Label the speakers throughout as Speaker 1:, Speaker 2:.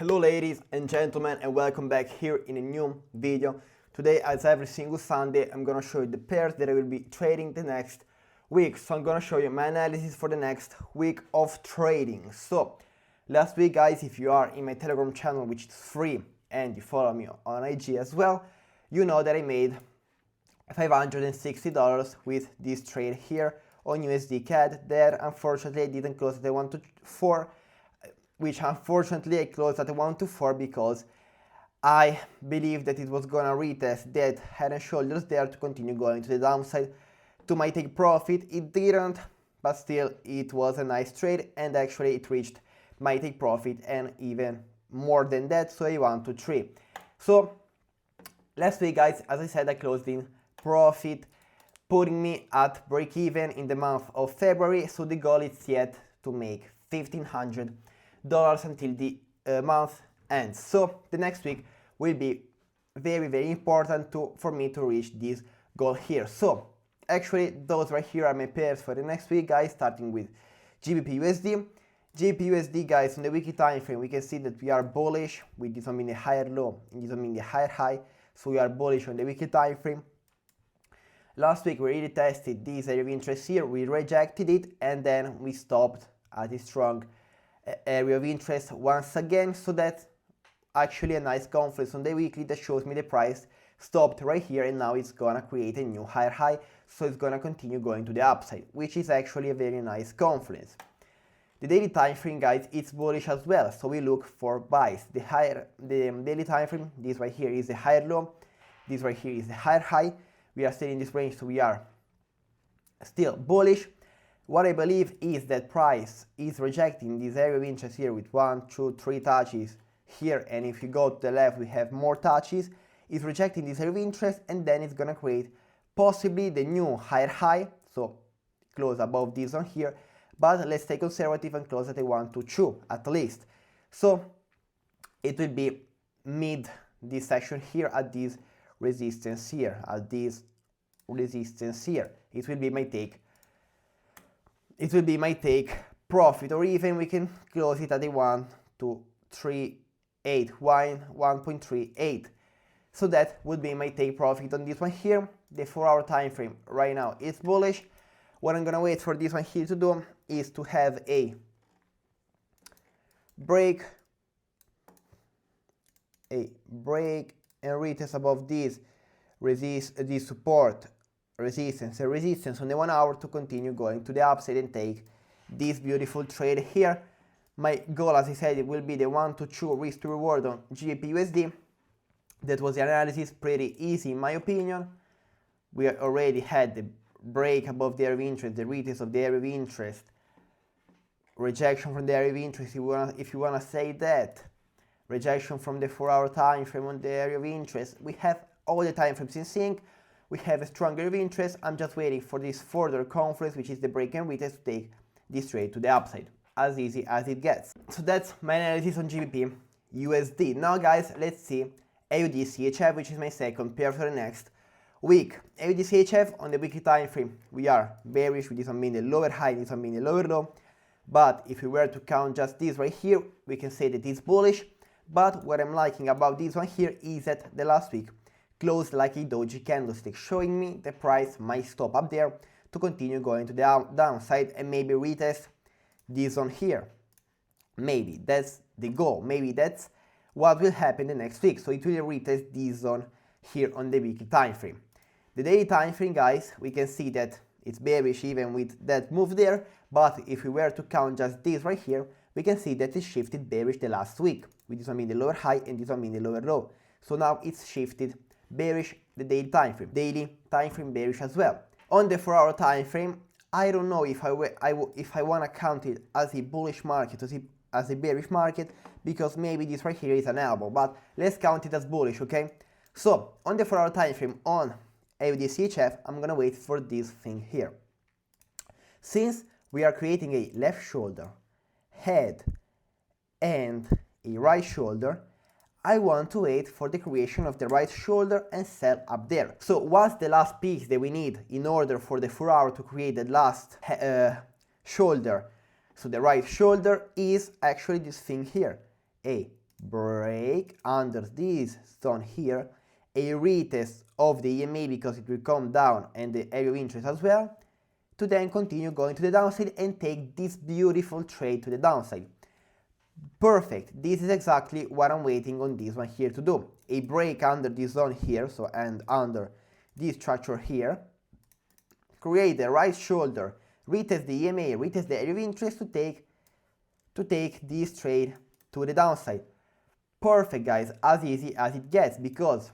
Speaker 1: Hello ladies and gentlemen, and welcome back here in a new video. Today, as every single Sunday, I'm gonna show you the pairs that I will be trading the next week. So I'm gonna show you my analysis for the next week of trading. So last week, guys, if you are in my Telegram channel, which is free, and you follow me on IG as well, you know that I made $560 with this trade here on USDCAD that unfortunately I didn't close at the 1 to 4, which unfortunately I closed at the 1 to 4 because I believed that it was gonna retest that head and shoulders there to continue going to the downside to my take profit. It didn't, but still it was a nice trade, and actually it reached my take profit and even more than that, so I 1 to 3. So last week, guys, as I said, I closed in profit, putting me at break even in the month of February. So the goal is yet to make $1,500 until the month ends. So the next week will be very important for me to reach this goal here. So actually those right here are my pairs for the next week, guys, starting with GBPUSD. GBPUSD, guys, on the weekly time frame we can see that we are bullish with this one being the higher low and this one being the higher high. So we are bullish on the weekly time frame. Last week we really tested this area of interest here, we rejected it, and then we stopped at a strong area of interest once again. So that's actually a nice confluence on the weekly that shows me the price stopped right here, and now it's gonna create a new higher high, so it's gonna continue going to the upside, which is actually a very nice confluence. The daily time frame, guys, it's bullish as well, so we look for buys. The daily time frame, this right here is the higher low, this right here is the higher high. We are still in this range, so we are still bullish. What I believe is that price is rejecting this area of interest here with 1, 2, 3 touches here, and if you go to the left we have more touches. It's rejecting this area of interest, and then it's gonna create possibly the new higher high, so close above this one here, but let's stay conservative and close at a 1 to 2 at least. So it will be mid this section here at this resistance here, at this resistance here. It will be my take. It will be my take profit, or even we can close it at a 1 to 3.8, 1.38. So that would be my take profit on this one here. The 4-hour time frame right now is bullish. What I'm gonna wait for this one here to do is to have a break and retest above this support, resistance and resistance on the 1 hour to continue going to the upside and take this beautiful trade here. My goal, as I said, it will be the 1 to 2 risk to reward on GBPUSD. That was the analysis, pretty easy in my opinion. We already had the break above the area of interest, the retest of the area of interest, rejection from the area of interest if you wanna say that, rejection from the 4-hour time frame on the area of interest. We have all the time frames in sync. We have a strong area of interest. I'm just waiting for this further confluence, which is the break and retest, to take this trade to the upside. As easy as it gets. So that's my analysis on GBPUSD. Now, guys, let's see AUDCHF, which is my second pair for the next week. AUDCHF on the weekly time frame, we are bearish with this one being the lower high, this one being the lower low. But if we were to count just this right here, we can say that it's bullish. But what I'm liking about this one here is that the last week closed like a doji candlestick, showing me the price might stop up there to continue going to the downside and maybe retest this one here. Maybe that's the goal. Maybe that's what will happen the next week. So it will retest this zone here on the weekly time frame. The daily time frame, guys, we can see that it's bearish even with that move there. But if we were to count just this right here, we can see that it shifted bearish the last week, with this one being the lower high and this one being the lower low. So now it's shifted bearish the daily time frame. Daily time frame bearish as well. On the 4-hour time frame, I don't know if I want to count it as a bullish market, as a bearish market, because maybe this right here is an elbow, but let's count it as bullish, okay? So on the 4-hour time frame on AUDCHF, I'm gonna wait for this thing here. Since we are creating a left shoulder, head, and a right shoulder, I want to wait for the creation of the right shoulder and sell up there. So what's the last piece that we need in order for the 4 hour to create the last shoulder? So the right shoulder is actually this thing here, a break under this zone here, a retest of the EMA because it will come down and the area of interest as well, to then continue going to the downside and take this beautiful trade to the downside. Perfect. This is exactly what I'm waiting on this one here to do. A break under this zone here, so and under this structure here, create the right shoulder, retest the EMA, retest the area of interest to take this trade to the downside. Perfect, guys, as easy as it gets, because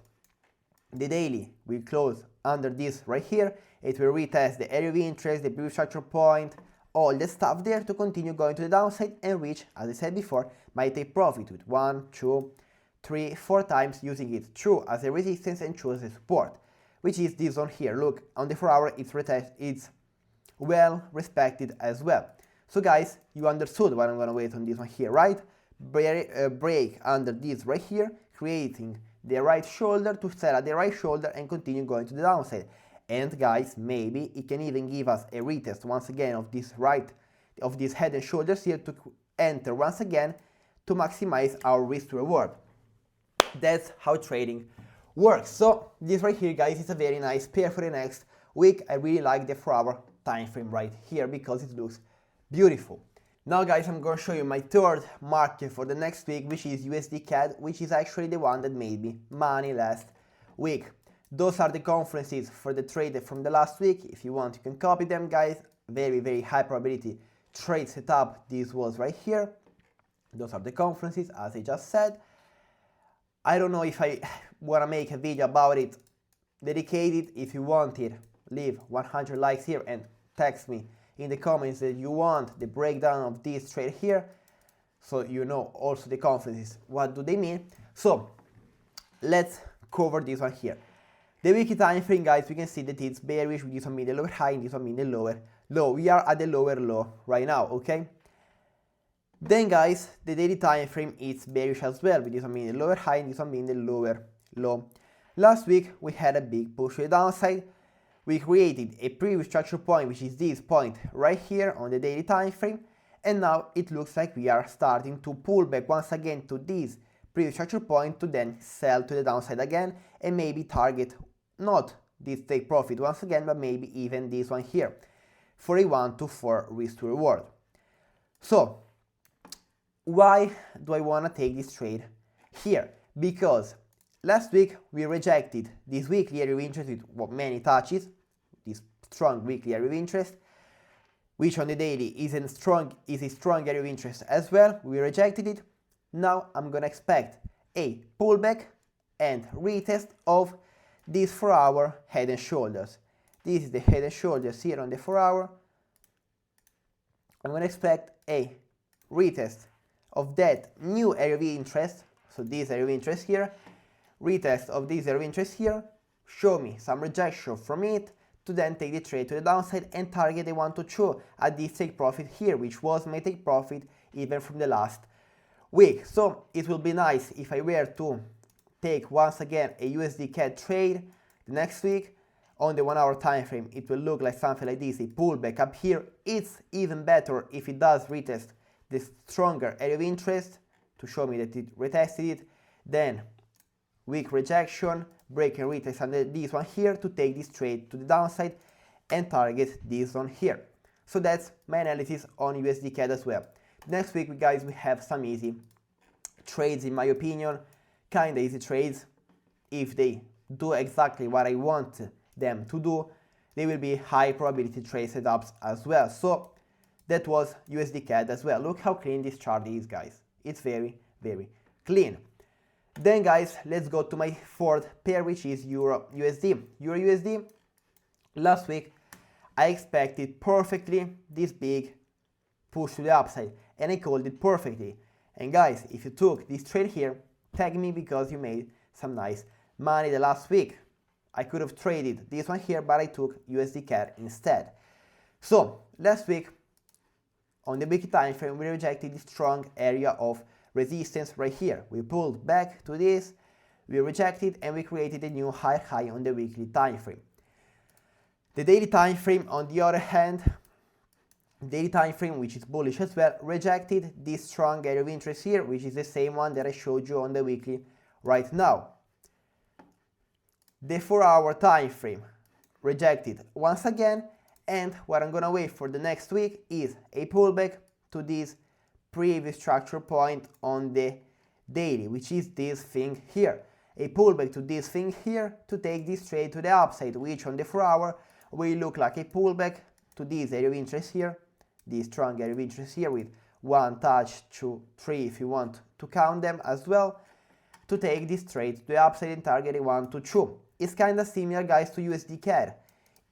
Speaker 1: the daily will close under this right here. It will retest the area of interest, the previous structure point, all the stuff there to continue going to the downside and reach, as I said before, my take profit with 1, 2, 3, 4 times, using it true as a resistance and true as a support, which is this one here. Look, on the 4 hour it's well respected as well. So guys, you understood what I'm gonna wait on this one here, right? Break under this right here, creating the right shoulder to sell at the right shoulder and continue going to the downside. And guys, maybe it can even give us a retest once again of this head and shoulders here to enter once again to maximize our risk to reward. That's how trading works. So this right here, guys, is a very nice pair for the next week. I really like the 4 hour time frame right here because it looks beautiful. Now guys, I'm going to show you my third market for the next week, which is USDCAD, which is actually the one that made me money last week. Those are the conferences for the trade from the last week. If you want, you can copy them, guys. Very, very high probability trade setup. This was right here. Those are the conferences, as I just said. I don't know if I want to make a video about it dedicated. If you want it, leave 100 likes here and text me in the comments that you want the breakdown of this trade here, so you know also the conferences, what do they mean. So let's cover this one here. The weekly time frame, guys, we can see that it's bearish with this one being the lower high and this one being the lower low. We are at the lower low right now, okay? Then guys, the daily time frame is bearish as well, with this one being the lower high and this one being the lower low. Last week we had a big push to the downside. We created a previous structure point, which is this point right here on the daily time frame, and now it looks like we are starting to pull back once again to this previous structure point to then sell to the downside again and maybe target not this take profit once again, but maybe even this one here for a 1 to 4 risk to reward. So why do I want to take this trade here? Because last week we rejected this weekly area of interest with many touches, this strong weekly area of interest, which on the daily is a strong area of interest as well. We rejected it. Now I'm gonna expect a pullback and retest of these 4 hour head and shoulders. This is the head and shoulders here on the 4 hour. I'm gonna expect a retest of that new area of interest, so this area of interest here, retest of this area of interest here, show me some rejection from it to then take the trade to the downside and target the 1 to 2 at this take profit here, which was my take profit even from the last week. So it will be nice if I were to take once again a USDCAD trade the next week on the 1 hour time frame. It will look like something like this, a pullback up here. It's even better if it does retest the stronger area of interest to show me that it retested it, then weak rejection, break and retest under this one here to take this trade to the downside and target this one here. So that's my analysis on USDCAD as well. Next week, guys, we have some easy trades, in my opinion, kinda easy trades. If they do exactly what I want them to do, they will be high probability trade setups as well. So that was USDCAD as well. Look how clean this chart is, guys. It's very, very clean. Then guys, let's go to my fourth pair, which is EURUSD. EURUSD, last week I expected perfectly this big push to the upside and I called it perfectly. And guys, if you took this trade here, tag me because you made some nice money the last week. I could have traded this one here, but I took USDCAD instead. So last week on the weekly time frame, we rejected this strong area of resistance right here. We pulled back to this, we rejected, and we created a new high on the weekly time frame. The daily time frame, on the other hand, daily time frame, which is bullish as well, rejected this strong area of interest here, which is the same one that I showed you on the weekly right now. The 4-hour time frame rejected once again, and what I'm gonna wait for the next week is a pullback to this previous structure point on the daily, which is this thing here. A pullback to this thing here to take this trade to the upside, which on the 4-hour will look like a pullback to this area of interest here, this strong area of interest here with 1 touch, 2, 3 if you want to count them as well, to take this trade to the upside and target a 1 to 2. It's kind of similar, guys, to USDCAD.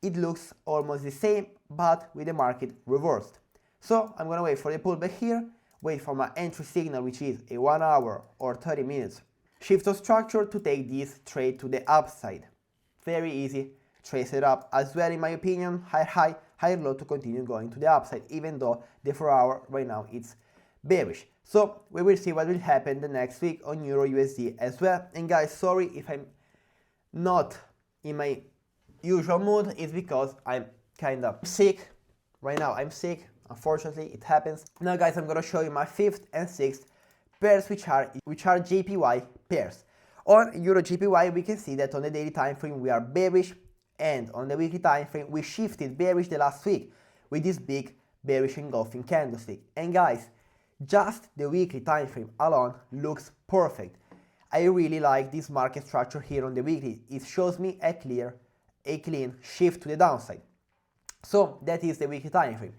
Speaker 1: It looks almost the same, but with the market reversed. So I'm gonna wait for the pullback here, wait for my entry signal, which is a 1 hour or 30 minutes shift of structure to take this trade to the upside. Very easy trade setup as well, in my opinion. Higher high, higher low to continue going to the upside, even though the 4-hour right now it's bearish. So we will see what will happen the next week on EURUSD as well. And guys, sorry if I'm not in my usual mood, it's because I'm kind of sick. Right now I'm sick, unfortunately, it happens. Now guys, I'm gonna show you my 5th and 6th pairs, which are JPY pairs. On EURJPY, we can see that on the daily time frame we are bearish, and on the weekly time frame we shifted bearish the last week with this big bearish engulfing candlestick. And guys, just the weekly time frame alone looks perfect. I really like this market structure here on the weekly. It shows me a clean shift to the downside. So that is the weekly time frame.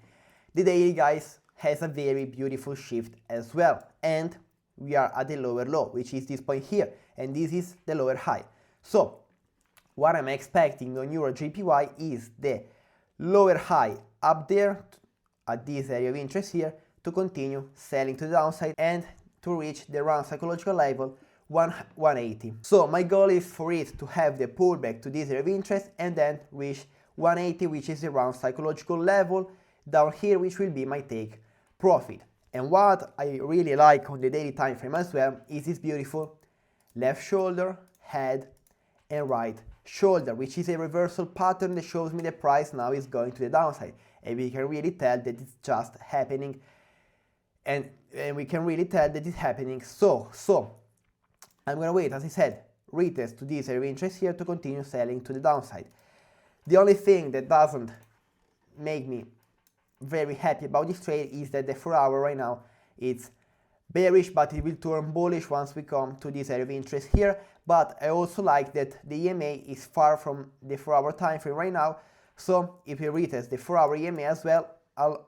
Speaker 1: The daily, guys, has a very beautiful shift as well, and we are at the lower low, which is this point here, and this is the lower high. So what I'm expecting on EURJPY is the lower high up there at this area of interest here to continue selling to the downside and to reach the round psychological level 180. So my goal is for it to have the pullback to this area of interest and then reach 180, which is the round psychological level down here, which will be my take profit. And what I really like on the daily time frame as well is this beautiful left shoulder, head, and right shoulder, which is a reversal pattern that shows me the price now is going to the downside, and we can really tell that it's just happening, and we can really tell that it's happening. So I'm gonna wait, as I said, retest to this area of interest here to continue selling to the downside. The only thing that doesn't make me very happy about this trade is that the 4-hour right now it's bearish, but it will turn bullish once we come to this area of interest here. But I also like that the EMA is far from the 4-hour time frame right now, so if we retest the 4-hour EMA as well,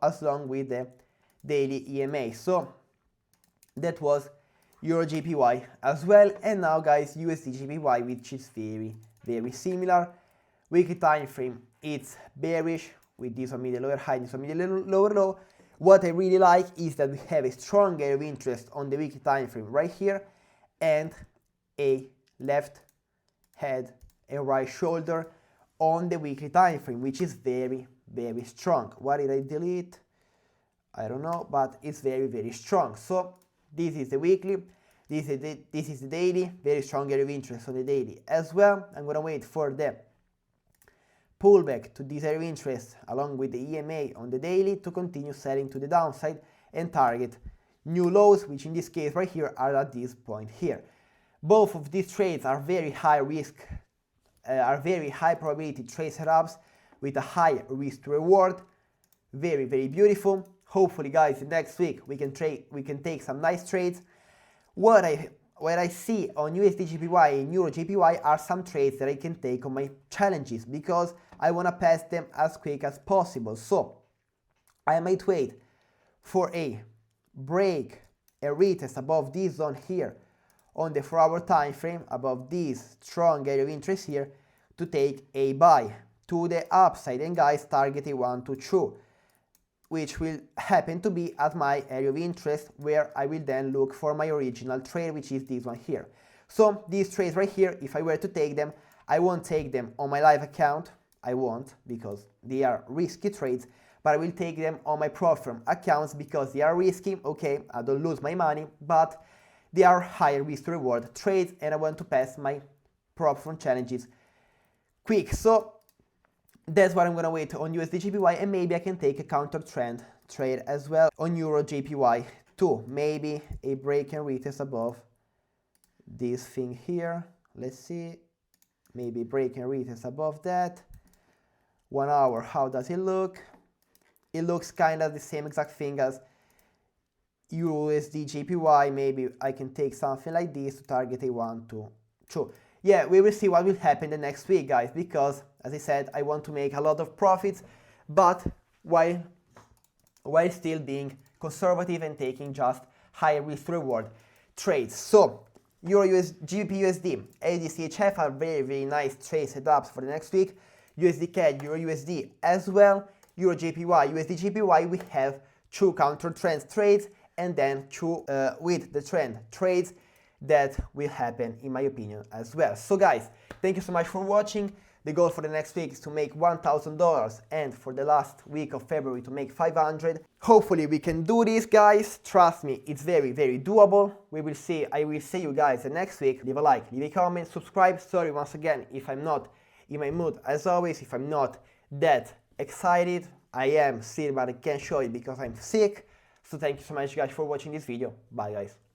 Speaker 1: as long with the daily EMA. So that was EURJPY as well. And now guys, USDJPY, which is very similar. Weekly time frame it's bearish with this one middle lower high, this one middle lower low. What I really like is that we have a strong area of interest on the weekly time frame right here, and a left head and right shoulder on the weekly time frame, which is very strong. What did I delete? I don't know, but it's very strong. So this is the weekly, this is the daily, very strong area of interest on the daily as well. I'm gonna wait for the pullback to this area of interest along with the EMA on the daily to continue selling to the downside and target new lows, which in this case right here are at this point here. Both of these trades are very high risk, are very high probability trade setups with a high risk to reward. Very beautiful. Hopefully guys, next week we can take some nice trades. What I see on USDJPY and EURJPY are some trades that I can take on my challenges because I want to pass them as quick as possible. So I might wait for a break, a retest above this zone here on the 4-hour time frame, above this strong area of interest here, to take a buy to the upside and guys target a 1 to 2, which will happen to be at my area of interest, where I will then look for my original trade, which is this one here. So these trades right here, if I were to take them, I won't take them on my live account. I won't, because they are risky trades, but I will take them on my prop firm accounts because they are risky. Okay, I don't lose my money, but they are higher risk to reward trades, and I want to pass my prop firm challenges quick. So that's what I'm gonna wait on USDJPY, and maybe I can take a counter trend trade as well on EURJPY too. Maybe a break and retest above this thing here. Let's see. Maybe break and retest above that. 1 hour, how does it look? It looks kind of the same exact thing as USDJPY. Maybe I can take something like this to target a 1, 2, 2. Yeah, we will see what will happen the next week, guys, because as I said, I want to make a lot of profits, but while still being conservative and taking just high risk reward trades. So GBPUSD, AUDCHF are very nice trade setups for the next week. USDCAD, EURUSD as well. EURJPY, USDJPY, we have 2 counter trends trades, and then 2 with the trend trades that will happen, in my opinion, as well. So guys, thank you so much for watching. The goal for the next week is to make $1,000, and for the last week of February to make 500. Hopefully we can do this, guys. Trust me, it's very doable. We will see. I will see you guys the next week. Leave a like, leave a comment, subscribe. Sorry once again if I'm not in my mood, as always, if I'm not that excited. I am still, but I can't show it because I'm sick. So thank you so much, guys, for watching this video. Bye, guys.